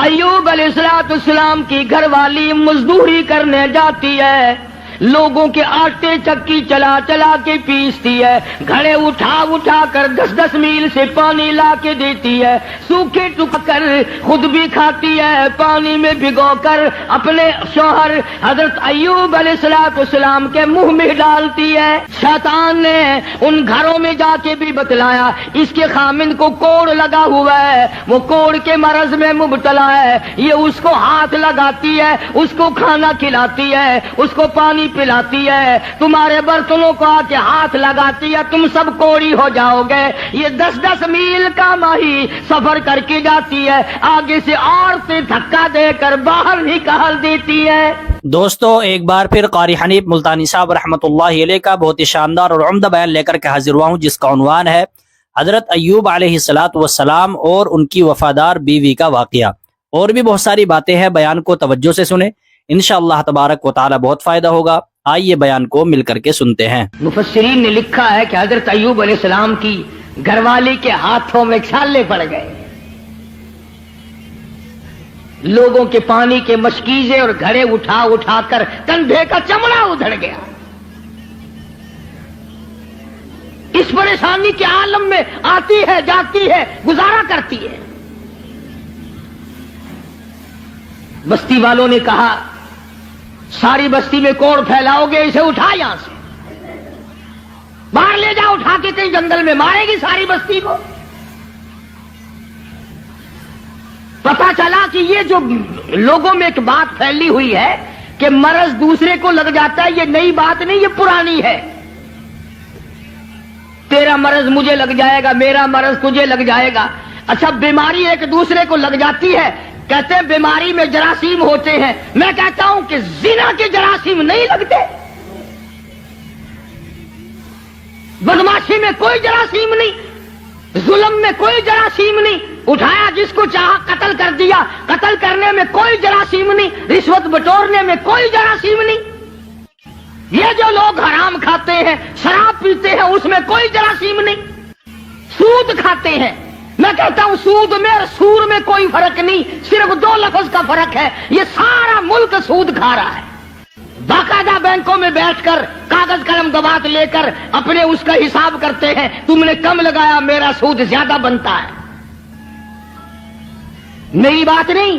ایوب علیہ السلام کی گھر والی مزدوری کرنے جاتی ہے، لوگوں کے آٹے چکی چلا چلا کے پیستی ہے، گھڑے اٹھا اٹھا کر 10-10 میل سے پانی لا کے دیتی ہے، سوکھے ٹک کر خود بھی کھاتی ہے، پانی میں بھگو کر اپنے شوہر حضرت ایوب علیہ السلام کے منہ میں ڈالتی ہے۔ شیطان نے ان گھروں میں جا کے بھی بتلایا اس کے خامند کو کوڑ لگا ہوا ہے، وہ کوڑ کے مرض میں مبتلا ہے، یہ اس کو ہاتھ لگاتی ہے، اس کو کھانا کھلاتی ہے، اس کو پانی پلاتی ہے، تمہارے برتنوں کو آ کے ہاتھ لگاتی ہے، تم سب کوڑی ہو جاؤ گے۔ یہ 10-10 میل کا ماہی سفر کر کے جاتی ہے، آگے سے عورتیں دھکا دے کر باہر نکال دیتی ہے۔ دوستو ایک بار پھر قاری حنیف ملتانی صاحب رحمۃ اللہ علیہ کا بہت ہی شاندار اور عمدہ بیان لے کر کے حاضر ہوا ہوں، جس کا عنوان ہے حضرت ایوب علیہ السلام اور ان کی وفادار بیوی کا واقعہ۔ اور بھی بہت ساری باتیں ہیں، بیان کو توجہ سے سنیں، انشاءاللہ تبارک و تعالی بہت فائدہ ہوگا۔ آئیے بیان کو مل کر کے سنتے ہیں۔ مفسرین نے لکھا ہے کہ حضرت ایوب علیہ السلام کی گھر والی کے ہاتھوں میں چھالے پڑ گئے، لوگوں کے پانی کے مشکیزے اور گھڑے اٹھا اٹھا کر کندھے کا چمڑا ادھڑ گیا۔ اس پریشانی کے عالم میں آتی ہے جاتی ہے، گزارا کرتی ہے۔ بستی والوں نے کہا ساری بستی میں کوڑ پھیلاؤ گے، اسے اٹھا یہاں سے باہر لے جاؤ، اٹھا کے کہیں جنگل میں مارے گی ساری بستی کو۔ پتا چلا کہ یہ جو لوگوں میں ایک بات پھیلی ہوئی ہے کہ مرض دوسرے کو لگ جاتا ہے، یہ نئی بات نہیں، یہ پرانی ہے۔ تیرا مرض مجھے لگ جائے گا، میرا مرض تجھے لگ جائے گا۔ اچھا بیماری ایک دوسرے کو لگ جاتی ہے، کہتے ہیں بیماری میں جراثیم ہوتے ہیں، میں کہتا ہوں کہ زنا کے جراثیم نہیں لگتے، بدماشی میں کوئی جراثیم نہیں، ظلم میں کوئی جراثیم نہیں، اٹھایا جس کو چاہا قتل کر دیا، قتل کرنے میں کوئی جراثیم نہیں، رشوت بٹورنے میں کوئی جراثیم نہیں، یہ جو لوگ حرام کھاتے ہیں، شراب پیتے ہیں، اس میں کوئی جراثیم نہیں، سود کھاتے ہیں، میں کہتا ہوں سود میں اور سور میں کوئی فرق نہیں، صرف 2 لفظ کا فرق ہے، یہ سارا ملک سود کھا رہا ہے۔ باقاعدہ بینکوں میں بیٹھ کر کاغذ قلم دوات لے کر اپنے اس کا حساب کرتے ہیں، تم نے کم لگایا، میرا سود زیادہ بنتا ہے۔ نئی بات نہیں،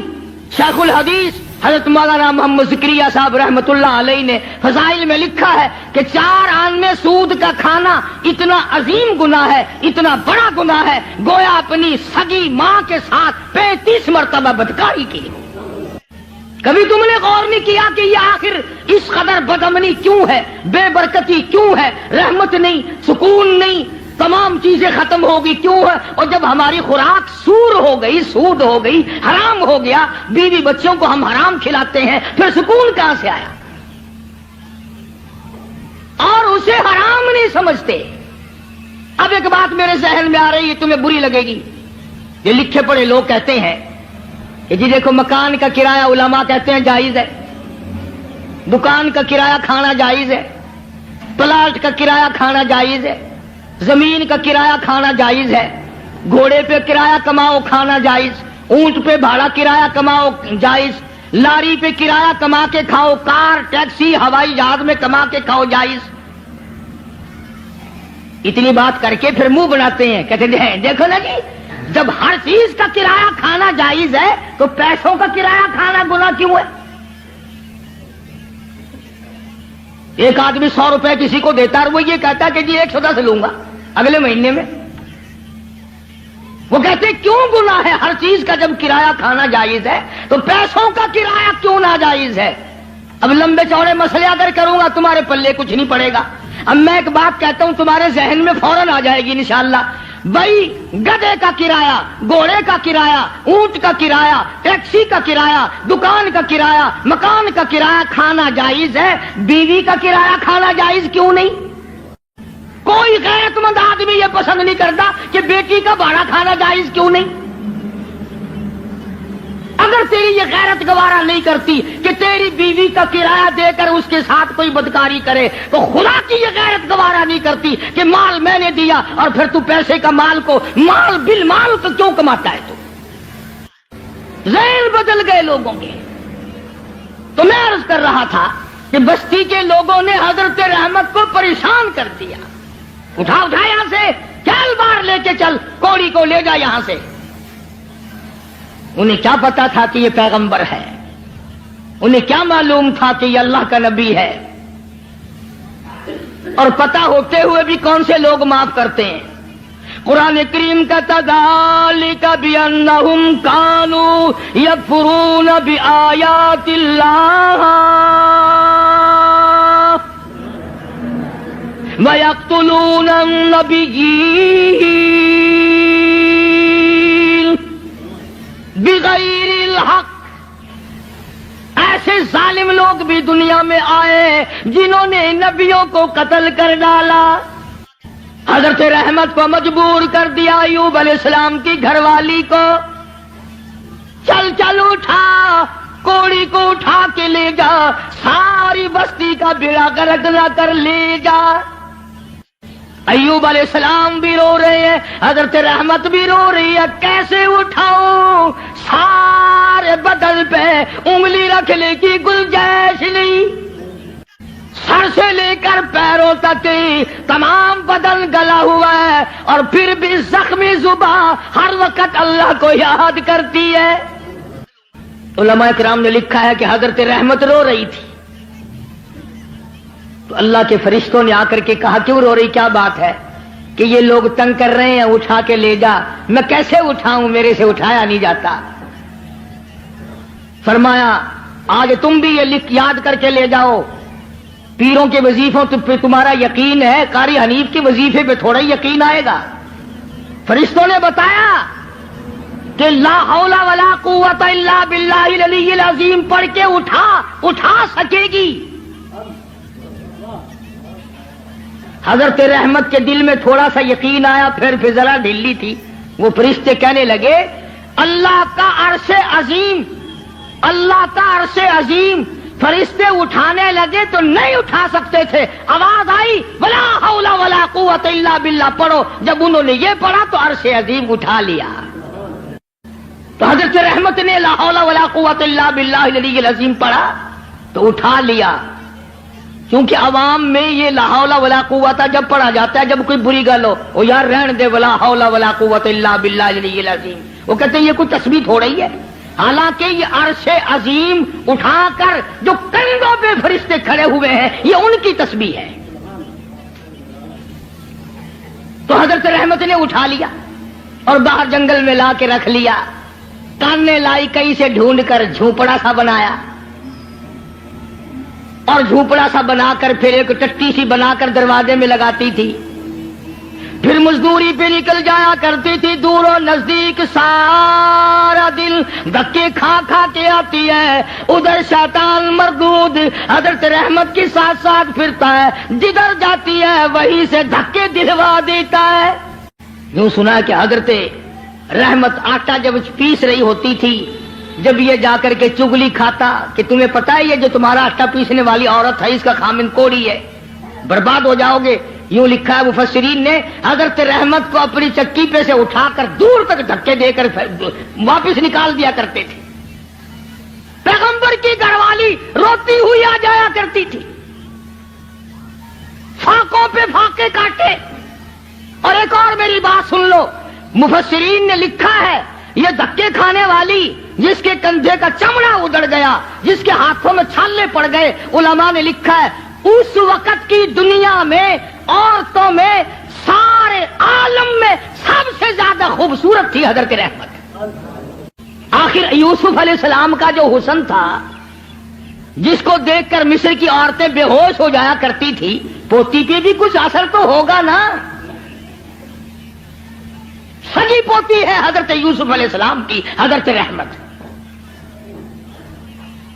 شیخ الحدیث حضرت مولانا محمد زکریا صاحب رحمت اللہ علیہ نے فضائل میں لکھا ہے کہ 4 آن میں سود کا کھانا اتنا عظیم گناہ ہے، اتنا بڑا گناہ ہے، گویا اپنی سگی ماں کے ساتھ 35 مرتبہ بدکاری کی۔ کبھی تم نے غور نہیں کیا کہ یہ آخر اس قدر بدامنی کیوں ہے، بے برکتی کیوں ہے، رحمت نہیں، سکون نہیں، تمام چیزیں ختم ہوگی کیوں ہے؟ اور جب ہماری خوراک سور ہو گئی، سود ہو گئی، حرام ہو گیا، بیوی بچوں کو ہم حرام کھلاتے ہیں، پھر سکون کہاں سے آیا؟ اور اسے حرام نہیں سمجھتے۔ اب ایک بات میرے ذہن میں آ رہی ہے، تمہیں بری لگے گی۔ یہ لکھے پڑھے لوگ کہتے ہیں کہ جی دیکھو مکان کا کرایہ علماء کہتے ہیں جائز ہے، دکان کا کرایہ کھانا جائز ہے، پلاٹ کا کرایہ کھانا جائز ہے، زمین کا کرایہ کھانا جائز ہے، گھوڑے پہ کرایہ کماؤ کھانا جائز، اونٹ پہ بھاڑا کرایہ کماؤ جائز، لاری پہ کرایہ کما کے کھاؤ، کار ٹیکسی ہوائی جہاز میں کما کے کھاؤ جائز۔ اتنی بات کر کے پھر منہ بناتے ہیں، کہتے ہیں دیکھو نا جی، جب ہر چیز کا کرایہ کھانا جائز ہے تو پیسوں کا کرایہ کھانا گناہ کیوں ہے؟ ایک آدمی 100 روپے کسی کو دیتا ہے اور وہ یہ کہتا ہے کہ جی 110 لوں گا اگلے مہینے میں، وہ کہتے کیوں گناہ ہے؟ ہر چیز کا جب کرایہ کھانا جائز ہے تو پیسوں کا کرایہ کیوں ناجائز ہے؟ اب لمبے چوڑے مسئلے اگر کروں گا تمہارے پلے کچھ نہیں پڑے گا۔ اب میں ایک بات کہتا ہوں تمہارے ذہن میں فوراً آ جائے گی انشاءاللہ، بھائی گدھے کا کرایہ، گھوڑے کا کرایہ، اونٹ کا کرایہ، ٹیکسی کا کرایہ، دکان کا کرایہ، مکان کا کرایہ کھانا جائز ہے، بیوی کا کرایہ کھانا جائز کیوں نہیں؟ کوئی غیرت مند آدمی یہ پسند نہیں کرتا کہ بیٹی کا بھاڑا کھانا جائز کیوں نہیں؟ اگر تیری یہ غیرت گوارا نہیں کرتی کہ تیری بیوی کا کرایہ دے کر اس کے ساتھ کوئی بدکاری کرے، تو خدا کی یہ غیرت گوارا نہیں کرتی کہ مال میں نے دیا اور پھر تو پیسے کا مال کو مال بالمال تو کیوں کماتا ہے؟ تو ذہن بدل گئے لوگوں کے. تو میں عرض کر رہا تھا کہ بستی کے لوگوں نے حضرت رحمت کو پریشان کر دیا. اٹھا یہاں سے، چل باہر لے کے چل، کوڑی کو لے جا یہاں سے. انہیں کیا پتا تھا کہ یہ پیغمبر ہے؟ انہیں کیا معلوم تھا کہ یہ اللہ کا نبی ہے؟ اور پتہ ہوتے ہوئے بھی کون سے لوگ معاف کرتے ہیں؟ قرآن کریم کا ذالک بأنہم کانوا یکفرون بآیات اللہ وَيَقْتُلُونَ النَّبِيِّينَ بِغَيْرِ الْحَقِّ. ایسے ظالم لوگ بھی دنیا میں آئے جنہوں نے نبیوں کو قتل کر ڈالا. حضرت رحمت کو مجبور کر دیا ایوب علیہ السلام کی گھر والی کو. چل چل اٹھا، کوڑی کو اٹھا کے لے جا، ساری بستی کا بیڑا غرق نہ کر لے جا. ایوب علیہ السلام بھی رو رہے ہیں، حضرت رحمت بھی رو رہی ہے. کیسے اٹھاؤں؟ سارے بدن پہ انگلی رکھنے کی گنجائش نہیں. سر سے لے کر پیروں تک تمام بدن گلا ہوا ہے، اور پھر بھی زخمی زباں ہر وقت اللہ کو یاد کرتی ہے. علماء کرام نے لکھا ہے کہ حضرت رحمت رو رہی تھی. تو اللہ کے فرشتوں نے آ کر کے کہا کیوں رو رہی، کیا بات ہے؟ کہ یہ لوگ تنگ کر رہے ہیں، اٹھا کے لے جا. میں کیسے اٹھاؤں، میرے سے اٹھایا نہیں جاتا. فرمایا آج تم بھی یہ لکھ یاد کر کے لے جاؤ، پیروں کے وظیفوں پہ تمہارا یقین ہے، قاری حنیف کے وظیفے پہ تھوڑا ہی یقین آئے گا. فرشتوں نے بتایا کہ لا حول ولا قوت الا باللہ العلی العظیم پڑھ کے اٹھا سکے گی. حضرت رحمت کے دل میں تھوڑا سا یقین آیا، پھر ذرا ڈھیلی تھی. وہ فرشتے کہنے لگے اللہ کا عرش عظیم، اللہ کا عرش عظیم. فرشتے اٹھانے لگے تو نہیں اٹھا سکتے تھے. آواز آئی ولا حول ولا قوت الا باللہ پڑھو. جب انہوں نے یہ پڑھا تو عرش عظیم اٹھا لیا. تو حضرت رحمت نے لا حول ولا قوت الا باللہ العلی العظیم پڑھا تو اٹھا لیا. کیونکہ عوام میں یہ لا حول ولا قوت جب پڑھا جاتا ہے جب کوئی بری گل ہو، وہ یار رہن دے ولا حول ولا قوت الا باللہ العلی العظیم، وہ کہتے ہیں یہ کوئی تسبیح ہو رہی ہے. حالانکہ یہ عرش عظیم اٹھا کر جو کندھوں پہ فرشتے کھڑے ہوئے ہیں یہ ان کی تسبیح ہے. تو حضرت رحمت نے اٹھا لیا اور باہر جنگل میں لا کے رکھ لیا. کاننے لائی کہیں سے ڈھونڈ کر جھونپڑا سا بنایا، اور جھونپڑا سا بنا کر پھر ایک ٹٹی سی بنا کر دروازے میں لگاتی تھی. پھر مزدوری پہ نکل جایا کرتی تھی دور و نزدیک. سارا دن دھکے کھا کے آتی ہے. ادھر شیطان مردود حضرت رحمت کے ساتھ ساتھ پھرتا ہے، جدھر جاتی ہے وہیں سے دھکے دلوا دیتا ہے. یوں سنا کہ حضرت رحمت آٹا جب پیس رہی ہوتی تھی، جب یہ جا کر کے چگلی کھاتا کہ تمہیں پتا ہے یہ جو تمہارا آٹا پیسنے والی عورت ہے اس کا خامن کوڑی ہے، برباد ہو جاؤ گے. یوں لکھا ہے مفسرین نے حضرت رحمت کو اپنی چکی پہ سے اٹھا کر دور تک دھکے دے کر واپس نکال دیا کرتے تھے. پیغمبر کی گھر والی روتی ہوئی آ جایا کرتی تھی، فاقوں پہ فاقے کاٹے. اور ایک اور میری بات سن لو، مفسرین نے لکھا ہے یہ دھکے کھانے والی جس کے کندھے کا چمڑا اڑ گیا، جس کے ہاتھوں میں چھالے پڑ گئے، علماء نے لکھا ہے اس وقت کی دنیا میں عورتوں میں سارے عالم میں سب سے زیادہ خوبصورت تھی حضرت رحمت. آخر یوسف علیہ السلام کا جو حسن تھا جس کو دیکھ کر مصر کی عورتیں بے ہوش ہو جایا کرتی تھی، پوتی پہ بھی کچھ اثر تو ہوگا نا. سگی پوتی ہے حضرت یوسف علیہ السلام کی حضرت رحمت.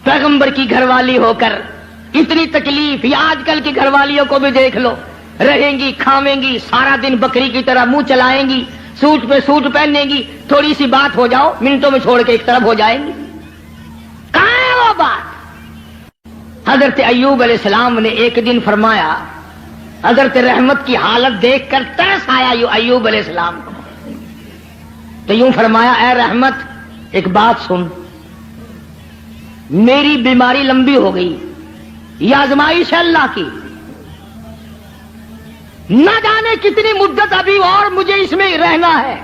پیغمبر کی گھر والی ہو کر اتنی تکلیف، یا آج کل کی گھر والیوں کو بھی دیکھ لو، رہیں گی کھاویں گی سارا دن بکری کی طرح منہ چلائیں گی، سوٹ پہ سوٹ پہنیں گی، تھوڑی سی بات ہو جاؤ منٹوں میں چھوڑ کے ایک طرف ہو جائیں گی. کہاں ہے وہ بات؟ حضرت ایوب علیہ السلام نے ایک دن فرمایا، حضرت رحمت کی حالت دیکھ کر ترس آیا ایوب علیہ السلام کو. تو یوں فرمایا اے رحمت ایک بات سن، میری بیماری لمبی ہو گئی، یہ آزمائش ہے اللہ کی، نہ جانے کتنی مدت ابھی اور مجھے اس میں رہنا ہے۔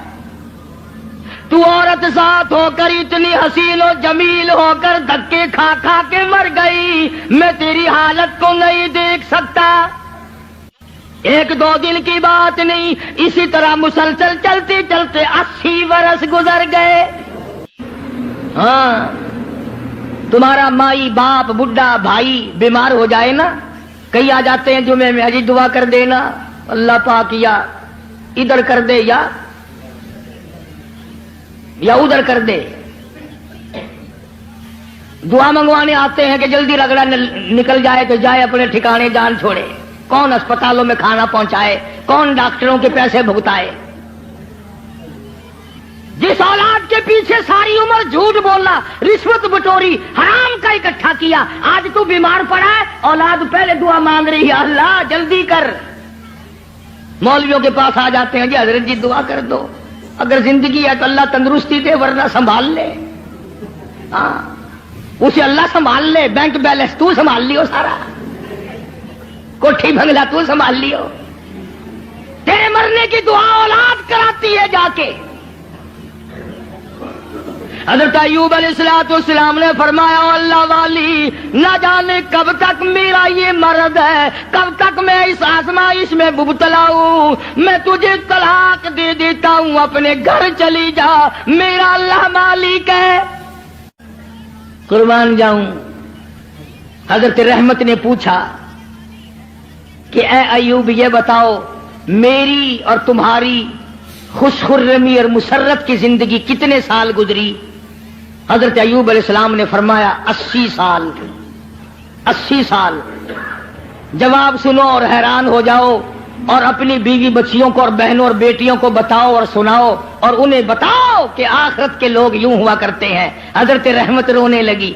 تو عورت ذات ہو کر اتنی حسین و جمیل ہو کر دھکے کھا کھا کے مر گئی، میں تیری حالت کو نہیں دیکھ سکتا۔ ایک دو دن کی بات نہیں، اسی طرح مسلسل چلتے چلتے 80 برس گزر گئے۔ ہاں، تمہارا مائی باپ بڈھا بھائی بیمار ہو جائے نا، کئی آ جاتے ہیں جمعے میں، حجی دعا کر دینا اللہ پاک، یا ادھر کر دے یا ادھر کر دے، دعا منگوانے آتے ہیں کہ جلدی رگڑا نکل جائے تو جائے اپنے ٹھکانے، جان چھوڑے۔ کون اسپتالوں میں کھانا پہنچائے، کون ڈاکٹروں کے پیسے بھگتائے؟ جس اولاد کے پیچھے ساری عمر جھوٹ بولنا، رشوت بٹوری، حرام کا اکٹھا کیا، آج تو بیمار پڑا ہے، اولاد پہلے دعا مانگ رہی ہے اللہ جلدی کر۔ مولویوں کے پاس آ جاتے ہیں، جی حضرت جی دعا کر دو، اگر زندگی ہے تو اللہ تندرستی دے، ورنہ سنبھال لے۔ ہاں، اسے اللہ سنبھال لے، بینک بیلنس تو سنبھال لیو، سارا کوٹھی بنگلہ تو سنبھال لیو، تیرے مرنے کی دعا اولاد کراتی ہے جا کے۔ حضرت ایوب علیہ السلام نے فرمایا اللہ والی، نہ جانے کب تک میرا یہ مرض ہے، کب تک میں اس آزمائش میں مبتلا ہوں، میں تجھے طلاق دے دیتا ہوں، اپنے گھر چلی جا، میرا اللہ مالک ہے۔ قربان جاؤں۔ حضرت رحمت نے پوچھا کہ اے ایوب یہ بتاؤ، میری اور تمہاری خوش خرمی اور مسرت کی زندگی کتنے سال گزری؟ حضرت ایوب علیہ السلام نے فرمایا 80 سال۔ 80 سال۔ جواب سنو اور حیران ہو جاؤ، اور اپنی بیوی بچیوں کو اور بہنوں اور بیٹیوں کو بتاؤ اور سناؤ، اور انہیں بتاؤ کہ آخرت کے لوگ یوں ہوا کرتے ہیں۔ حضرت رحمت رونے لگی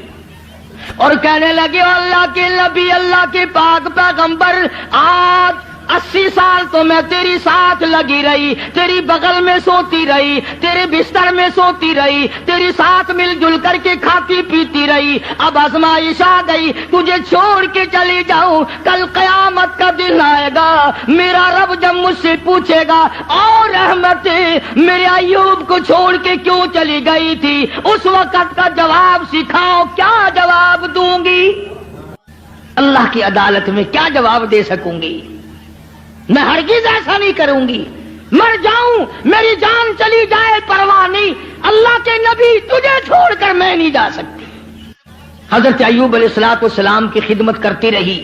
اور کہنے لگے اللہ کے نبی، اللہ کے پاک پیغمبر، آج 80 سال تو میں تیری ساتھ لگی رہی، تیری بغل میں سوتی رہی، تیرے بستر میں سوتی رہی، تیری ساتھ مل جل کر کے کھاتی پیتی رہی، اب آزمائش آ گئی، تجھے چھوڑ کے چلی جاؤں، کل قیامت کا دن آئے گا، میرا رب جب مجھ سے پوچھے گا اور رحمت میرے ایوب کو چھوڑ کے کیوں چلی گئی تھی، اس وقت کا جواب سکھاؤ، کیا جواب دوں گی؟ اللہ کی عدالت میں کیا جواب دے سکوں گی؟ میں ہرگز ایسا نہیں کروں گی، مر جاؤں میری جان چلی جائے پرواہ نہیں، اللہ کے نبی تجھے چھوڑ کر میں نہیں جا سکتی۔ حضرت ایوب علیہ السلام کی خدمت کرتی رہی،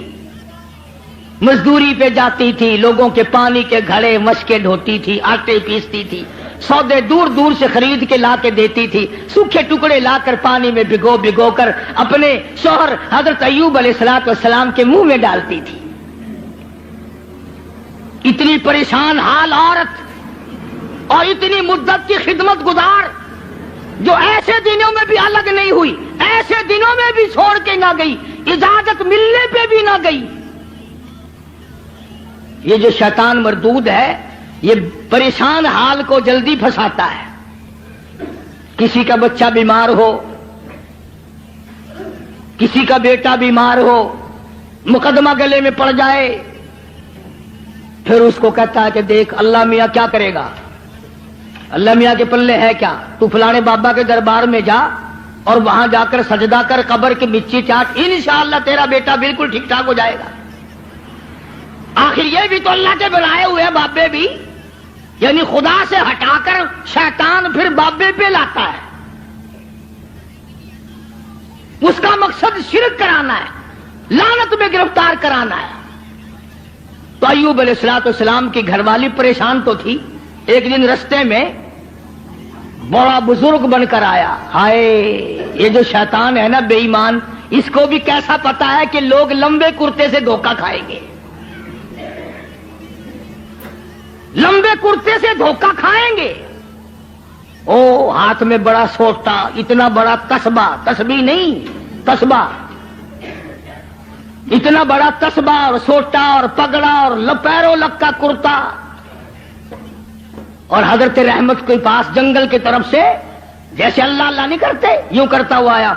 مزدوری پہ جاتی تھی، لوگوں کے پانی کے گھڑے مشکیں ڈھوتی تھی، آٹے پیستی تھی، سودے دور دور سے خرید کے لا کے دیتی تھی، سوکھے ٹکڑے لا کر پانی میں بھگو کر اپنے شوہر حضرت ایوب علیہ السلام کے منہ میں ڈالتی تھی۔ اتنی پریشان حال عورت اور اتنی مدت کی خدمت گزار، جو ایسے دنوں میں بھی الگ نہیں ہوئی، ایسے دنوں میں بھی چھوڑ کے نہ گئی، اجازت ملنے پہ بھی نہ گئی۔ یہ جو شیطان مردود ہے، یہ پریشان حال کو جلدی پھنساتا ہے۔ کسی کا بچہ بیمار ہو، کسی کا بیٹا بیمار ہو، مقدمہ گلے میں پڑ جائے، پھر اس کو کہتا ہے کہ دیکھ اللہ میاں کیا کرے گا، اللہ میاں کے پلے ہے کیا، تو فلانے بابا کے دربار میں جا اور وہاں جا کر سجدہ کر، قبر کی مچی چاٹ، انشاءاللہ تیرا بیٹا بالکل ٹھیک ٹھاک ہو جائے گا۔ آخر یہ بھی تو اللہ کے بنائے ہوئے بابے بھی، یعنی خدا سے ہٹا کر شیطان پھر بابے پہ لاتا ہے، اس کا مقصد شرک کرانا ہے، لعنت میں گرفتار کرانا ہے۔ تو ایوب علیہ السلام کی گھر والی پریشان تو تھی۔ ایک دن رستے میں بڑا بزرگ بن کر آیا، ہائے یہ جو شیطان ہے نا بے ایمان، اس کو بھی کیسا پتا ہے کہ لوگ لمبے کرتے سے دھوکہ کھائیں گے، لمبے کرتے سے دھوکہ کھائیں گے۔ او ہاتھ میں بڑا سوٹا، اتنا بڑا تسبہ، تسبیح نہیں تسبہ، اتنا بڑا تسبہ اور سوٹا اور پگڑا اور پیروں لگ کا کرتا، اور حضرت رحمت کے پاس جنگل کی طرف سے جیسے اللہ اللہ نہیں کرتے، یوں کرتا ہوا آیا.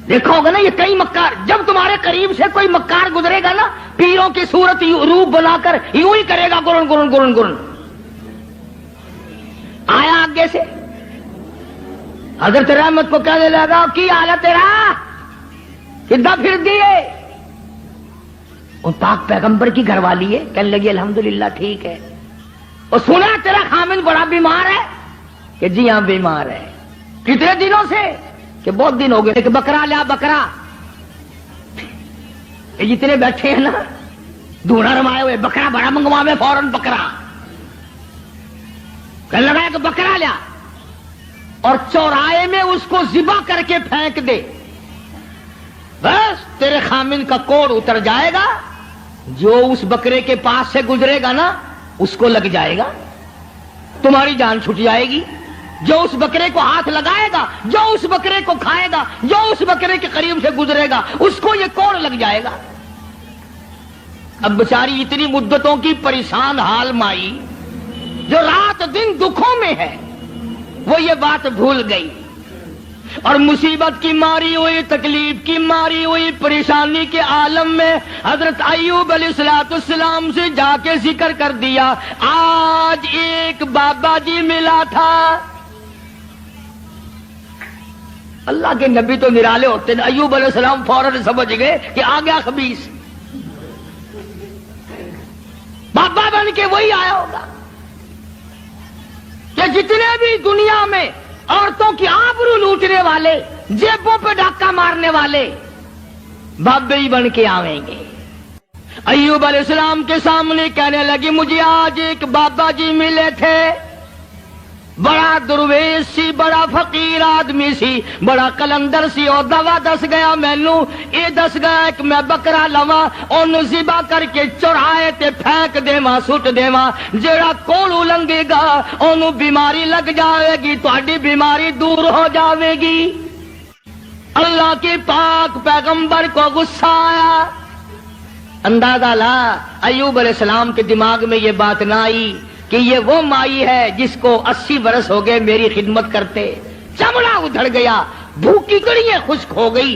دیکھا ہوگا نا یہ کئی مکار، جب تمہارے قریب سے کوئی مکار گزرے گا نا، پیروں کی صورت روپ بنا کر یوں ہی کرے گا، گرن گرن گرن گرن. آیا آگے سے حضرت رحمت کو کہنے لگا کی حال ہے تیرا، کدھر پھر دیے؟ ان پاک پیغمبر کی گھر والی ہے، کہنے لگی الحمدللہ ٹھیک ہے. اور سنا تیرا خامن بڑا بیمار ہے، کہ جی ہاں بیمار ہے. کتنے دنوں سے؟ کہ بہت دن ہو گئے. کہ بکرا لیا بکرا. یہ جتنے بیٹھے ہیں نا دھونا رمائے ہوئے، بکرا بڑا منگواوے فوراً بکرا. کہنے لگا کہ بکرا لیا اور چوراہے میں اس کو ذبح کر کے پھینک دے، بس تیرے خامن کا کوڑ اتر جائے گا. جو اس بکرے کے پاس سے گزرے گا نا اس کو لگ جائے گا، تمہاری جان چھٹ جائے گی. جو اس بکرے کو ہاتھ لگائے گا، جو اس بکرے کو کھائے گا، جو اس بکرے کے قریب سے گزرے گا، اس کو یہ کوڑ لگ جائے گا. اب بیچاری اتنی مدتوں کی پریشان حال مائی جو رات دن دکھوں میں ہے، وہ یہ بات بھول گئی اور مصیبت کی ماری ہوئی، تکلیف کی ماری ہوئی، پریشانی کے عالم میں حضرت ایوب علیہ السلام سے جا کے ذکر کر دیا. آج ایک بابا جی ملا تھا. اللہ کے نبی تو نرالے ہوتے ہیں. ایوب علیہ السلام فوراً سمجھ گئے کہ آ گیا خبیث، بابا بن کے وہی آیا ہوگا. کہ جتنے بھی دنیا میں عورتوں کی آبرو لوٹنے والے، جیبوں پہ ڈاکہ مارنے والے، بابے ہی بن کے آویں گے. ایوب علیہ السلام کے سامنے کہنے لگی مجھے آج ایک بابا جی ملے تھے، بڑا درویش سی، بڑا فقیر آدمی سی، بڑا کلندر سی. اور دوا دس گیا مینو، یہ دس گیا کہ میں بکرا لوا، انہوں ذبح کر کے چوراہے تے پھینک دیواں، سٹ دیواں. جیڑا کوڑ لنگے گا انہوں بیماری لگ جاوے گی، تہاڈی بیماری دور ہو جاوے گی. اللہ کے پاک پیغمبر کو غصہ آیا. اندازہ لا ایوب علیہ السلام کے دماغ میں یہ بات نہ آئی کہ یہ وہ مائی ہے جس کو 80 برس ہو گئے میری خدمت کرتے. چمڑا ادھڑ گیا، بھوکی کڑیاں خشک ہو گئی،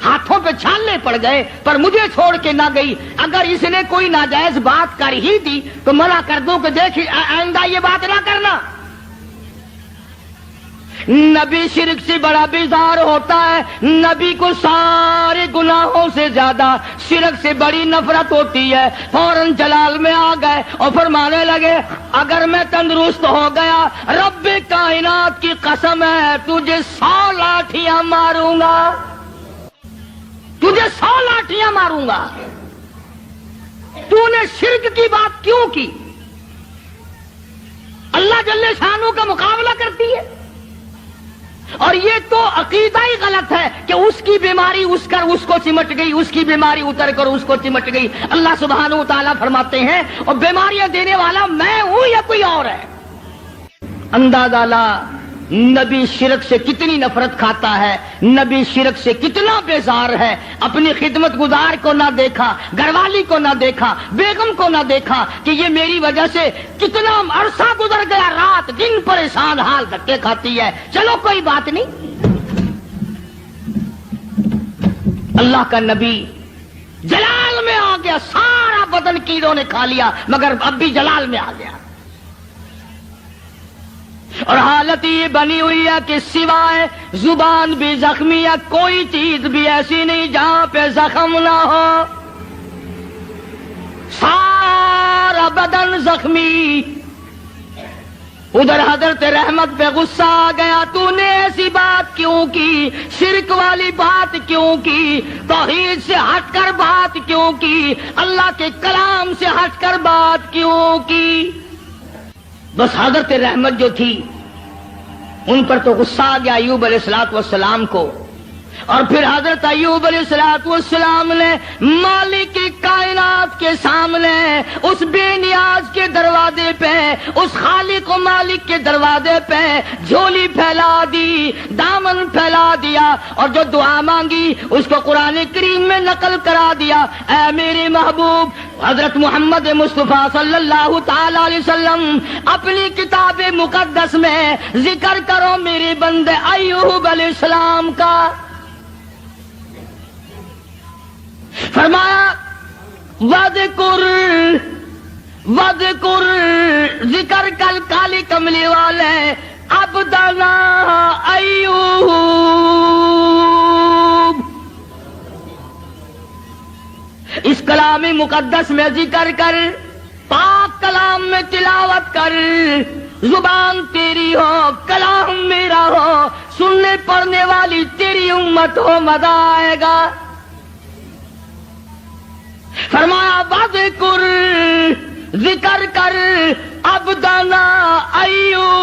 ہاتھوں پہ چھالنے پڑ گئے، پر مجھے چھوڑ کے نہ گئی. اگر اس نے کوئی ناجائز بات کر ہی دی تو منع کر دوں کہ دیکھ آئندہ یہ بات نہ کرنا. نبی شرک سے بڑا بیزار ہوتا ہے. نبی کو سارے گناہوں سے زیادہ شرک سے بڑی نفرت ہوتی ہے. فوراً جلال میں آ گئے اور فرمانے لگے اگر میں تندرست ہو گیا رب کائنات کی قسم ہے تجھے 100 لاٹھیاں ماروں گا، تجھے 100 لاٹھیاں ماروں گا. تو نے شرک کی بات کیوں کی؟ اللہ جل شانہ کا مقابلہ کرتی ہے. اور یہ تو عقیدہ ہی غلط ہے کہ اس کی بیماری اس کو چمٹ گئی، اس کی بیماری اتر کر اس کو چمٹ گئی. اللہ سبحانہ و تعالیٰ فرماتے ہیں اور بیماریاں دینے والا میں ہوں یا کوئی اور ہے. اندازہ لا نبی شرک سے کتنی نفرت کھاتا ہے، نبی شرک سے کتنا بیزار ہے. اپنی خدمت گزار کو نہ دیکھا، گھر والی کو نہ دیکھا، بیگم کو نہ دیکھا کہ یہ میری وجہ سے کتنا عرصہ گزر گیا، رات دن پریشان حال دھکے کھاتی ہے. چلو کوئی بات نہیں. اللہ کا نبی جلال میں آ گیا، سارا بدن کیڑوں نے کھا لیا مگر اب بھی جلال میں آ گیا. اور حالت یہ بنی ہوئی ہے کہ سوائے زبان بھی زخمی ہے، کوئی چیز بھی ایسی نہیں جہاں پہ زخم نہ ہو. سارا بدن زخمی. ادھر حضرت رحمت پہ غصہ آ گیا، تو نے ایسی بات کیوں کی، شرک والی بات کیوں کی، توحید سے ہٹ کر بات کیوں کی، اللہ کے کلام سے ہٹ کر بات کیوں کی. بس حضرت رحمت جو تھی ان پر تو غصہ آ گیا ایوب علیہ السلام کو. اور پھر حضرت ایوب علیہ السلام نے مالک کائنات کے سامنے اس بے نیاز کے دروازے پہ، اس خالق و مالک کے دروازے پہ جھولی پھیلا دی، دامن پھیلا دیا، اور جو دعا مانگی اس کو قرآن کریم میں نقل کرا دیا۔ اے میرے محبوب حضرت محمد مصطفیٰ صلی اللہ تعالی علیہ وسلم اپنی کتاب مقدس میں ذکر کرو میرے بندے ایوب علیہ السلام کا۔ فرمایا وذکر ذکر کل کالی کملی والے عبدنا ایوب، اس کلام مقدس میں ذکر کر، پاک کلام میں تلاوت کر، زبان تیری ہو کلام میرا ہو، سننے پڑھنے والی تیری امت ہو، مزہ آئے گا۔ فرمایا وذکر ذکر کر عبدنا ایوب،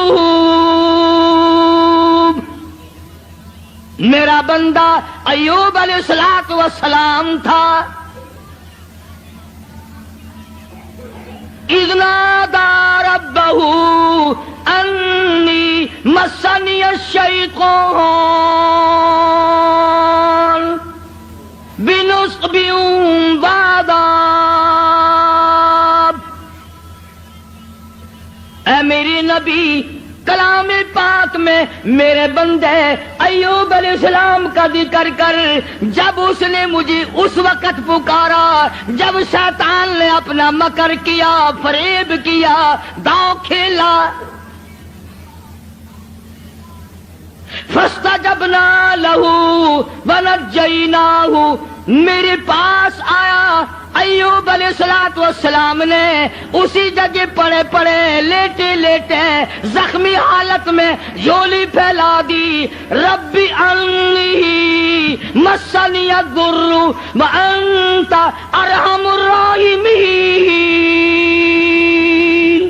میرا بندہ ایوب علیہ السلام تھا۔ اذ نادى ربه انی مسنی الشیطان بنصب وعذاب۔ اے میری نبی کلام پاک میں میرے بندے ایوب علیہ السلام کا ذکر کر، جب اس نے مجھے اس وقت پکارا جب شیطان نے اپنا مکر کیا، فریب کیا، داؤ کھیلا۔ فاستجبنا له ونجیناہ، میرے پاس آیا ایوب علیہ السلام نے اسی جگہ پڑے پڑے لیٹے لیٹے زخمی حالت میں جھولی پھیلا دی۔ ربی انی مسنی الضر وانت ارحم الراحمین۔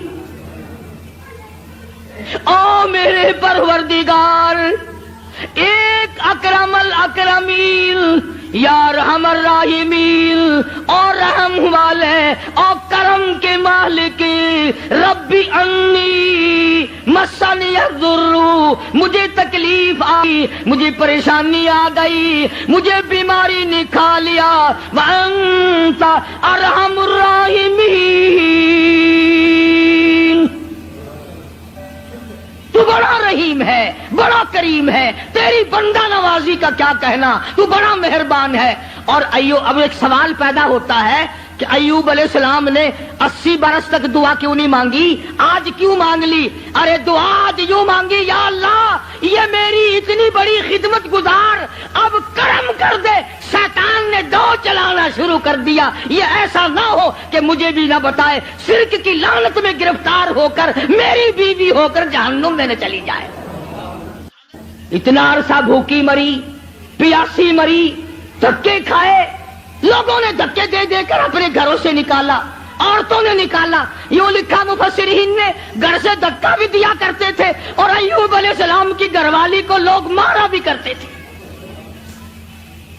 او میرے پروردگار، ایک اکرم الاکرمین، یا رحم الراحمین، اور رحم والے اور کرم کے مالک، ربی انی مسنی الضر، مجھے تکلیف آئی، مجھے پریشانی آ گئی، مجھے بیماری نے کھا لیا، وانت ارحم الراحمین، تو بڑا رحیم ہے، بڑا کریم ہے، تیری بندہ نوازی کا کیا کہنا، تو بڑا مہربان ہے۔ اور ایوب، اب ایک سوال پیدا ہوتا ہے کہ ایوب علیہ السلام نے 80 برس تک دعا کیوں نہیں مانگی، آج کیوں مانگ لی؟ ارے دعا آج یوں مانگی، یا اللہ یہ میری اتنی بڑی خدمت گزار، اب کرم کر دے، شیطان نے دو چلانا شروع کر دیا، یہ ایسا نہ ہو کہ مجھے بھی نہ بتائے، شرک کی لعنت میں گرفتار ہو کر میری بیوی ہو کر جہنم میں نہ چلی جائے۔ اتنا عرصہ بھوکی مری، پیاسی مری، دھکے کھائے، لوگوں نے دھکے دے دے کر اپنے گھروں سے نکالا، عورتوں نے نکالا، یوں لکھا مفسرین نے گھر سے دھکا بھی دیا کرتے تھے، اور ایوب علیہ السلام کی گھر والی کو لوگ مارا بھی کرتے تھے،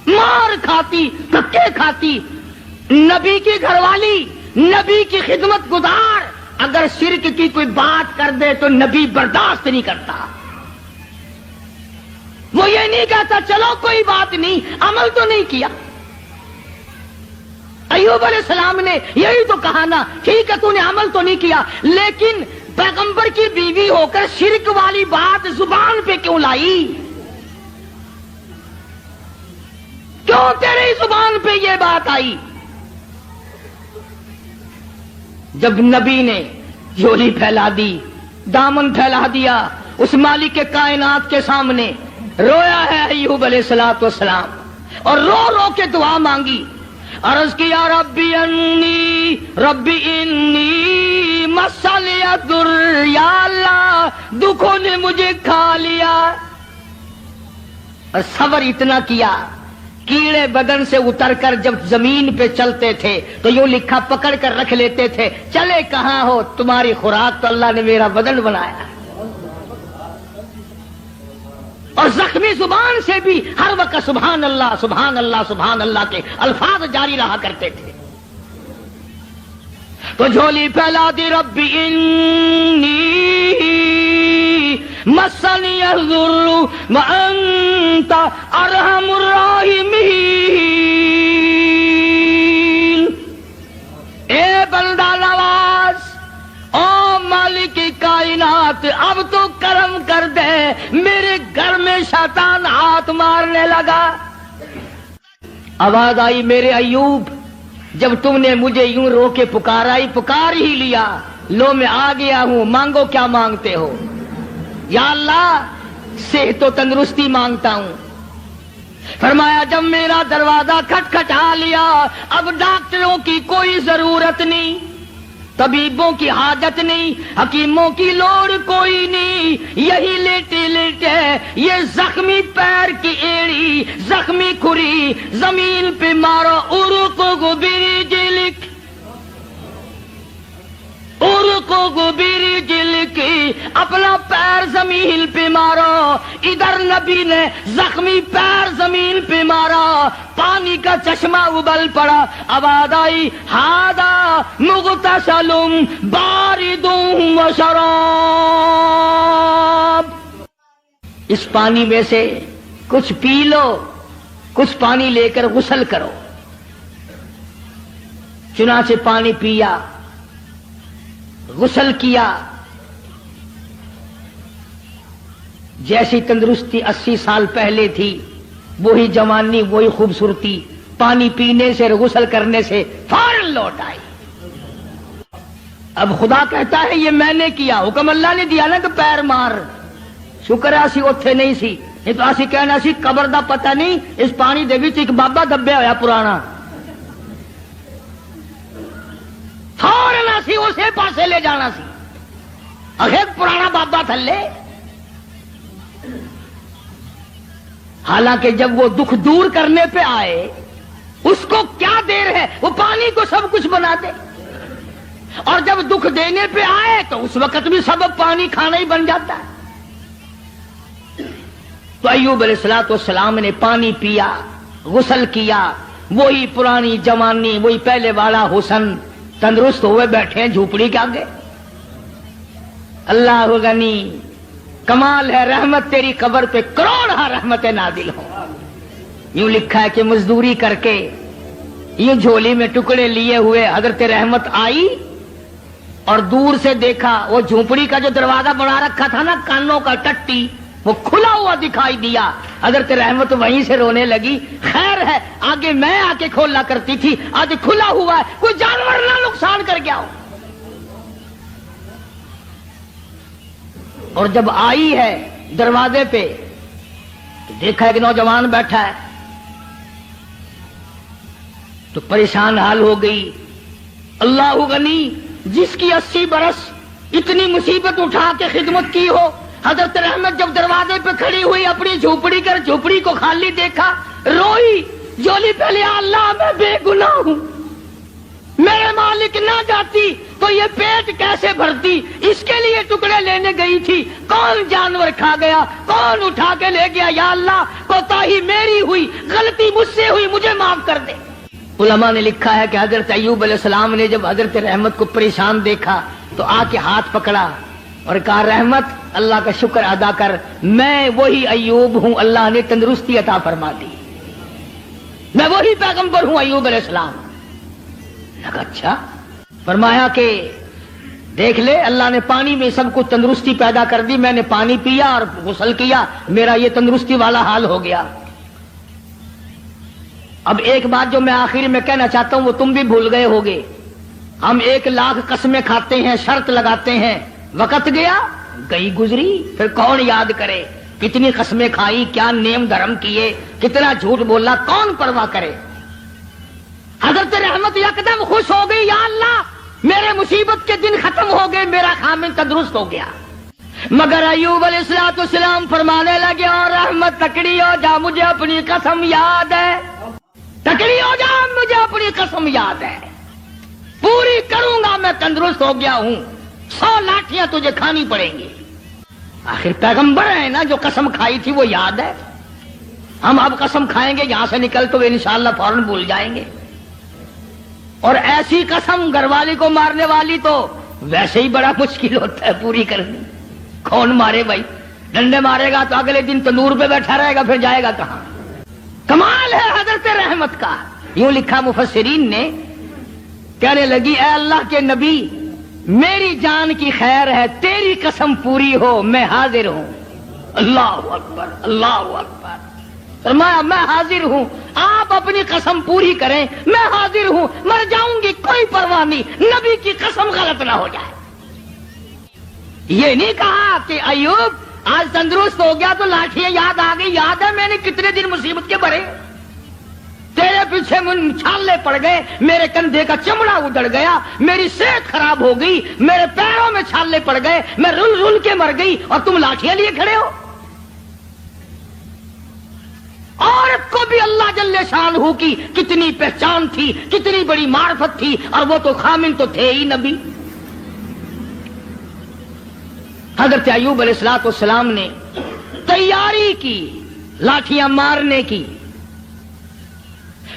مار کھاتی، دھکے کھاتی۔ نبی کی گھر والی، نبی کی خدمت گزار اگر شرک کی کوئی بات کر دے تو نبی برداشت نہیں کرتا، وہ یہ نہیں کہتا چلو کوئی بات نہیں، عمل تو نہیں کیا۔ ایوب علیہ السلام نے یہی تو کہا نا، ٹھیک ہے تو نے عمل تو نہیں کیا، لیکن پیغمبر کی بیوی ہو کر شرک والی بات زبان پہ کیوں لائی؟ کیوں تیری زبان پہ یہ بات آئی؟ جب نبی نے جھولی پھیلا دی، دامن پھیلا دیا اس مالک کے کائنات کے سامنے، رویا ہے ایوب علیہ السلام، اور رو رو کے دعا مانگی، عرض کیا ربی انی مسنی الضر، یا اللہ دکھوں نے مجھے کھا لیا، اور صبر اتنا کیا، کیڑے بدن سے اتر کر جب زمین پہ چلتے تھے تو یوں لکھا پکڑ کر رکھ لیتے تھے، چلے کہاں ہو، تمہاری خوراک تو اللہ نے میرا بدن بنایا، اور اور زخمی زبان سے بھی ہر وقت سبحان اللہ سبحان اللہ سبحان اللہ کے الفاظ جاری رہا کرتے تھے. تو جھولی پھیلا دی ربی انی مسنی الضر وانت ارحم الراحمین. اے بندہ نواز، او مالک کائنات، اب تو کرم کر دے، میرے گھر میں شیطان ہاتھ مارنے لگا. آواز آئی میرے ایوب، جب تم نے مجھے یوں رو کے پکار ہی لیا، لو میں آ گیا ہوں، مانگو کیا مانگتے ہو. یا اللہ صحت و تندرستی مانگتا ہوں. فرمایا جب میرا دروازہ کھٹکھٹا لیا، اب ڈاکٹروں کی کوئی ضرورت نہیں، طبیبوں کی حاجت نہیں، حکیموں کی لوڑ کوئی نہیں. یہی لیٹے لیٹے یہ زخمی پیر کی ایڑی، زخمی کھری زمین پہ مارو، ارقو برجلک ارقو برجلک، اپنا پیر زمین پہ مارو. ادھر نبی نے زخمی پیر زمین پہ مارا، پانی کا چشمہ ابل پڑا. آواز آئی ہاذا مغتسل بارد و شراب، اس پانی میں سے کچھ پی لو، کچھ پانی لے کر غسل کرو. چنانچہ پانی پیا، غسل کیا. جیسی تندرستی 80 سال پہلے تھی، وہی جوانی، وہی خوبصورتی پانی پینے سے، غسل کرنے سے فوراً لوٹ آئی. اب خدا کہتا ہے یہ میں نے کیا، حکم اللہ نے دیا نا کہ پیر مار. شکر ہے اسی اوتھے نہیں سی، نہیں تو اسی کہنا سی قبر دا پتہ نہیں، اس پانی دے وچ ایک بابا دبیا ہویا پرانا، فوراً اسی اسے پاسے لے جانا سی. اخیر پرانا بابا تھلے. حالانکہ جب وہ دکھ دور کرنے پہ آئے، اس کو کیا دیر ہے، وہ پانی کو سب کچھ بنا دے. اور جب دکھ دینے پہ آئے تو اس وقت بھی سبب پانی کھانا ہی بن جاتا ہے. تو ایوب علیہ الصلوۃ والسلام نے پانی پیا، غسل کیا، وہی پرانی جوانی، وہی پہلے والا حسن، تندرست ہوئے بیٹھے ہیں جھوپڑی کے آگے. اللہ غنی، کمال ہے رحمت تیری قبر پہ کروڑ رحمت نازل ہو. یوں لکھا ہے کہ مزدوری کر کے یوں جھولی میں ٹکڑے لیے ہوئے حضرت رحمت آئی اور دور سے دیکھا وہ جھوپڑی کا جو دروازہ بنا رکھا تھا نا کانوں کا ٹٹی، وہ کھلا ہوا دکھائی دیا. حضرت رحمت وہیں سے رونے لگی. خیر ہے آگے میں آ کے کھولا کرتی تھی، آج کھلا ہوا ہے، کوئی جانور نہ نقصان کر گیا ہو. اور جب آئی ہے دروازے پہ تو دیکھا ایک نوجوان بیٹھا ہے، تو پریشان حال ہو گئی. اللہ غنی، جس کی 80 برس اتنی مصیبت اٹھا کے خدمت کی ہو. حضرت رحمت جب دروازے پہ کھڑی ہوئی، اپنی جھوپڑی کر جھوپڑی کو خالی دیکھا، روئی. جولی پہلے اللہ میں بے گناہ ہوں، میرے مالک نہ جاتی تو یہ پیٹ کیسے بھرتی. اس کے لیے ٹکڑے لینے گئی تھی، کون جانور کھا گیا، کون اٹھا کے لے گیا. یا اللہ کوتاہی میری ہوئی، غلطی مجھ سے ہوئی، مجھے معاف کر دے. علماء نے لکھا ہے کہ حضرت ایوب علیہ السلام نے جب حضرت رحمت کو پریشان دیکھا تو آ کے ہاتھ پکڑا اور کہا رحمت اللہ کا شکر ادا کر، میں وہی ایوب ہوں، اللہ نے تندرستی عطا فرما دی، میں وہی پیغمبر ہوں ایوب علیہ السلام. لگا اچھا. فرمایا کہ دیکھ لے اللہ نے پانی میں سب کو تندرستی پیدا کر دی، میں نے پانی پیا اور غسل کیا، میرا یہ تندرستی والا حال ہو گیا. اب ایک بات جو میں آخر میں کہنا چاہتا ہوں وہ تم بھی بھول گئے ہوگے. ہم 1,00,000 قسمیں کھاتے ہیں، شرط لگاتے ہیں، وقت گیا گئی گزری، پھر کون یاد کرے کتنی قسمیں کھائی، کیا نیم دھرم کیے، کتنا جھوٹ بولا، کون پرواہ کرے. حضرت رحمت یکدم خوش ہو گئی، یا اللہ میرے مصیبت کے دن ختم ہو گئے، میرا خامن تندرست ہو گیا. مگر ایوب علیہ السلام فرمانے لگے اور رحمت تکڑی ہو جا، مجھے اپنی قسم یاد ہے، تکڑی ہو جا مجھے اپنی قسم یاد ہے، پوری کروں گا، میں تندرست ہو گیا ہوں، 100 لاٹھیاں تجھے کھانی پڑیں گی. آخر پیغمبر ہیں نا، جو قسم کھائی تھی وہ یاد ہے. ہم اب قسم کھائیں گے یہاں سے نکل تو انشاءاللہ فوراً بھول جائیں گے. اور ایسی قسم گھر والی کو مارنے والی تو ویسے ہی بڑا مشکل ہوتا ہے پوری کرنی. کون مارے بھائی؟ ڈنڈے مارے گا تو اگلے دن تندور پہ بیٹھا رہے گا، پھر جائے گا کہاں؟ کمال ہے حضرت رحمت کا. یوں لکھا مفسرین نے، کہنے لگی اے اللہ کے نبی، میری جان کی خیر ہے، تیری قسم پوری ہو، میں حاضر ہوں. اللہ اکبر، اللہ اکبر. فرمایا میں حاضر ہوں، آپ اپنی قسم پوری کریں، میں حاضر ہوں، مر جاؤں گی کوئی پرواہ نہیں، نبی کی قسم غلط نہ ہو جائے. یہ نہیں کہا کہ ایوب آج تندرست ہو گیا تو لاٹھیاں یاد آ گئی. یاد ہے میں نے کتنے دن مصیبت کے بھرے، تیرے پیچھے چھالے پڑ گئے، میرے کندھے کا چمڑا اجڑ گیا، میری صحت خراب ہو گئی، میرے پیروں میں چھالے پڑ گئے، میں رل رل کے مر گئی، اور تم لاٹھیاں لیے کھڑے ہو. عورت کو بھی اللہ جل شانہ کی کتنی پہچان تھی، کتنی بڑی معرفت تھی، اور وہ تو خامن تو تھے ہی نبی. حضرت ایوب علیہ السلام نے تیاری کی لاٹھیاں مارنے کی.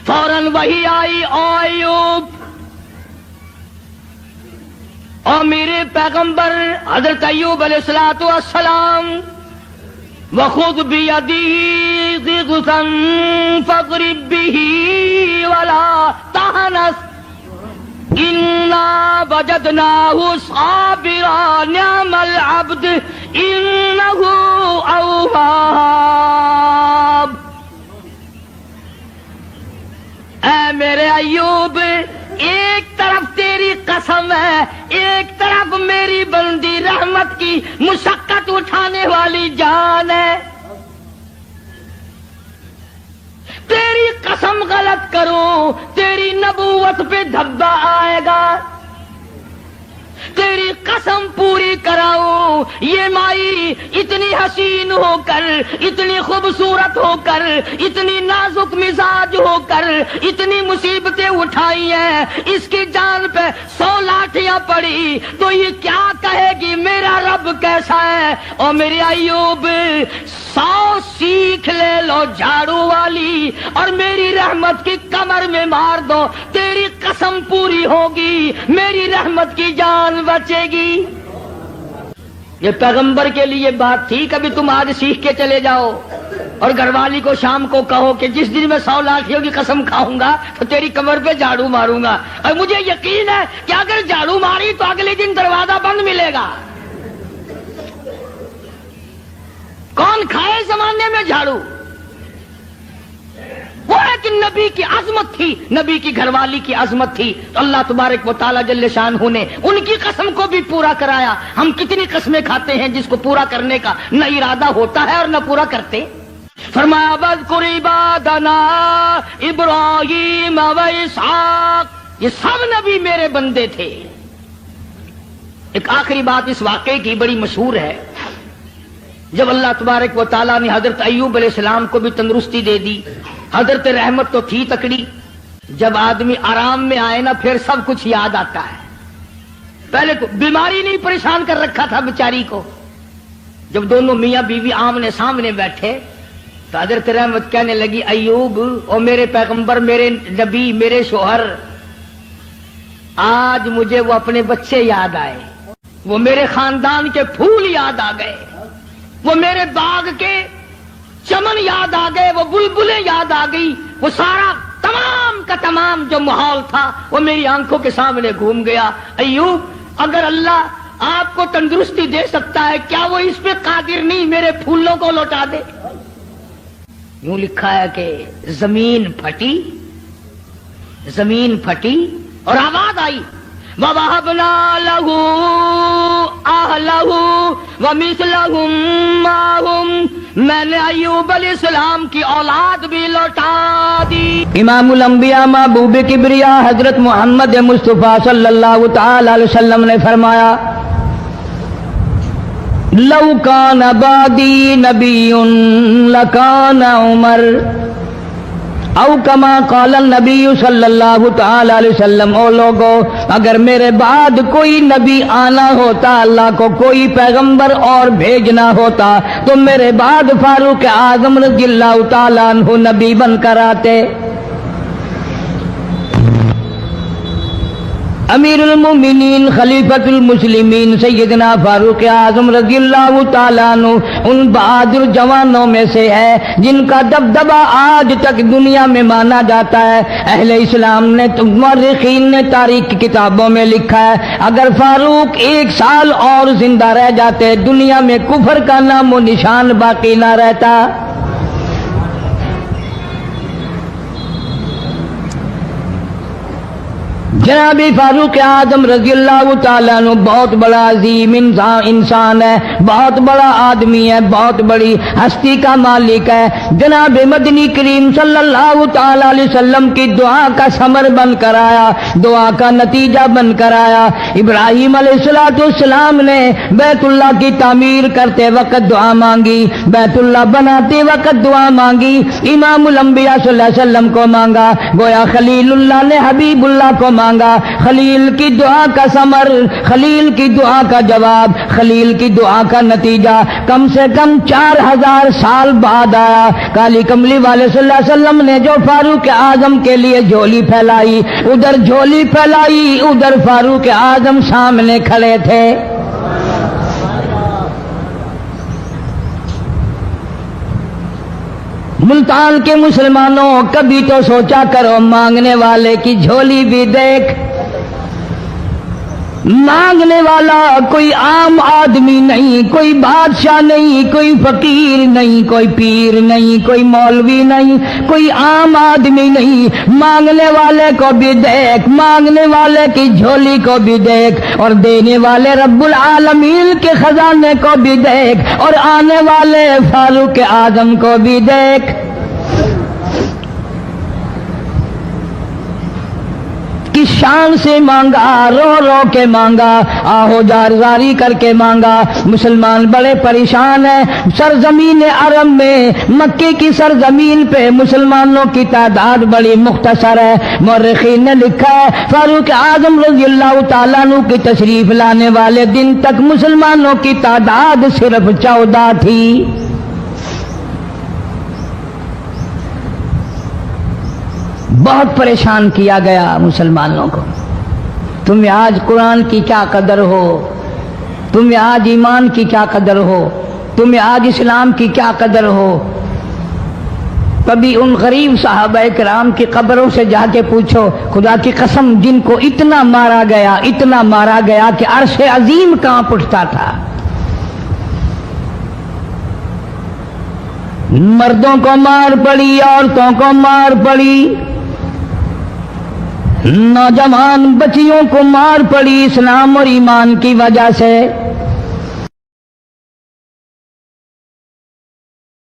فوراً وہی آئی، او ایوب، اور میرے پیغمبر حضرت ایوب علیہ السلام، وَخُذْ بِيَدِهِ ضِغْثًا فَاضْرِب بِّهِ وَلَا تَحْنَثْ إِنَّا وَجَدْنَاهُ صَابِرًا نِعْمَ الْعَبْدُ إِنَّهُ أَوَّابٌ. اے میرے ایوب، ایک طرف تیری قسم ہے، ایک طرف میری بندی رحمت کی مشقت اٹھانے والی جان ہے. تیری قسم غلط کروں، تیری نبوت پہ دھبا آئے گا. تیری قسم پوری کراؤں، یہ مائی اتنی حسین ہو کر، اتنی خوبصورت ہو کر، اتنی نازک مزاج ہو کر، اتنی مصیبتیں اٹھائی ہیں، اس کی جان پہ 100 لاٹھیاں پڑی تو یہ کیا کہے گی میرا رب کیسا ہے. اور میرے ایوب، 100 سیکھ لے لو جھاڑو والی، اور میری رحمت کی کمر میں مار دو، تیری قسم پوری ہوگی، میری رحمت کی جان بچے گی. یہ پیغمبر کے لیے بات تھی. کبھی تم آج سیکھ کے چلے جاؤ اور گھر والی کو شام کو کہو کہ جس دن میں 100 لاٹھیوں کی قسم کھاؤں گا تو تیری کمر پہ جھاڑو ماروں گا، اور مجھے یقین ہے کہ اگر جھاڑو ماری تو اگلے دن دروازہ بند ملے گا. کون کھائے زمانے میں جھاڑو؟ وہ ہے کہ نبی کی عظمت تھی، نبی کی گھر والی کی عظمت تھی، تو اللہ تبارک و تعالی جل شانہ نے ان کی قسم کو بھی پورا کرایا. ہم کتنی قسمیں کھاتے ہیں جس کو پورا کرنے کا نہ ارادہ ہوتا ہے اور نہ پورا کرتے. فرمایا وَاذْكُرْ عِبَادَنَا ابراہیم و اسحاق، یہ سب نبی میرے بندے تھے. ایک آخری بات اس واقعے کی بڑی مشہور ہے. جب اللہ تبارک و تعالیٰ نے حضرت ایوب علیہ السلام کو بھی تندرستی دے دی، حضرت رحمت تو تھی تکڑی، جب آدمی آرام میں آئے نا پھر سب کچھ یاد آتا ہے. پہلے تو بیماری نہیں پریشان کر رکھا تھا بیچاری کو. جب دونوں میاں بیوی آمنے سامنے بیٹھے تو حضرت رحمت کہنے لگی ایوب، اور میرے پیغمبر، میرے نبی، میرے شوہر، آج مجھے وہ اپنے بچے یاد آئے، وہ میرے خاندان کے پھول یاد آ گئے، وہ میرے باغ کے چمن یاد آ گئے، وہ بلبلیں یاد آ گئی، وہ سارا تمام کا تمام جو ماحول تھا وہ میری آنکھوں کے سامنے گھوم گیا. ایوب، اگر اللہ آپ کو تندرستی دے سکتا ہے، کیا وہ اس پہ قادر نہیں میرے پھولوں کو لوٹا دے؟ یوں لکھا ہے کہ زمین پھٹی اور آواز آئی، وَوَهَبْنَا لَهُ أَهْلَهُ وَمِثْلَهُمْ مَعَهُمْ، میں نے ایوب علیہ السلام کی اولاد بھی لوٹا دی. امام الانبیاء محبوب کبریا حضرت محمد مصطفیٰ صلی اللہ تعالی علیہ وسلم نے فرمایا، لو کان بعدی نبی لکان عمر. او کما قال النبی صلی اللہ تعالی علیہ وسلم، او لوگو اگر میرے بعد کوئی نبی آنا ہوتا، اللہ کو کوئی پیغمبر اور بھیجنا ہوتا تو میرے بعد فاروق اعظم رضی اللہ تعالیٰ عنہ نبی بن کر آتے۔ امیر المومنین خلیفۃ المسلمین سیدنا فاروق اعظم رضی اللہ تعالیٰ عنہ ان بہادر جوانوں میں سے ہے جن کا دبدبہ آج تک دنیا میں مانا جاتا ہے۔ اہل اسلام نے مورخین نے تاریخ کی کتابوں میں لکھا ہے اگر فاروق 1 سال اور زندہ رہ جاتے دنیا میں کفر کا نام و نشان باقی نہ رہتا۔ جناب فاروق اعظم رضی اللہ تعالیٰ عنہ بہت بڑا عظیم انسان ہے، بہت بڑا آدمی ہے، بہت بڑی ہستی کا مالک ہے۔ جناب مدنی کریم صلی اللہ تعالیٰ علیہ وسلم کی دعا کا ثمر بن کر آیا، دعا کا نتیجہ بن کر آیا۔ ابراہیم علیہ السلام نے بیت اللہ کی تعمیر کرتے وقت دعا مانگی، بیت اللہ بناتے وقت دعا مانگی، امام الانبیاء صلی اللہ علیہ وسلم کو مانگا، گویا خلیل اللہ نے حبیب اللہ کو مانگا۔ خلیل کی دعا کا ثمر، خلیل کی دعا کا جواب، خلیل کی دعا کا نتیجہ کم سے کم 4000 سال بعد آیا۔ کالی کملی والے صلی اللہ علیہ وسلم نے جو فاروق اعظم کے لیے جھولی پھیلائی، ادھر جھولی پھیلائی، ادھر فاروق اعظم سامنے کھڑے تھے۔ ملتان کے مسلمانوں کبھی تو سوچا کرو مانگنے والے کی جھولی بھی دیکھ۔ مانگنے والا کوئی عام آدمی نہیں، کوئی بادشاہ نہیں، کوئی فقیر نہیں، کوئی پیر نہیں، کوئی مولوی نہیں، کوئی عام آدمی نہیں۔ مانگنے والے کو بھی دیکھ، مانگنے والے کی جھولی کو بھی دیکھ، اور دینے والے رب العالمین کے خزانے کو بھی دیکھ، اور آنے والے فاروق اعظم کو بھی دیکھ۔ کس شان سے مانگا، رو رو کے مانگا، آہو جار زاری کر کے مانگا۔ مسلمان بڑے پریشان ہیں۔ سرزمین عرب میں، مکے کی سرزمین پہ مسلمانوں کی تعداد بڑی مختصر ہے۔ مورخین نے لکھا ہے فاروق اعظم رضی اللہ تعالیٰ عنہ کی تشریف لانے والے دن تک مسلمانوں کی تعداد صرف 14 تھی۔ بہت پریشان کیا گیا مسلمانوں کو۔ تمہیں آج قرآن کی کیا قدر ہو، تمہیں آج ایمان کی کیا قدر ہو، تمہیں آج اسلام کی کیا قدر ہو۔ کبھی ان غریب صحابہ کرام کی قبروں سے جا کے پوچھو، خدا کی قسم جن کو اتنا مارا گیا، اتنا مارا گیا کہ عرش عظیم کانپ اٹھتا تھا۔ مردوں کو مار پڑی، عورتوں کو مار پڑی، نوجوان بچیوں کو مار پڑی اسلام اور ایمان کی وجہ سے۔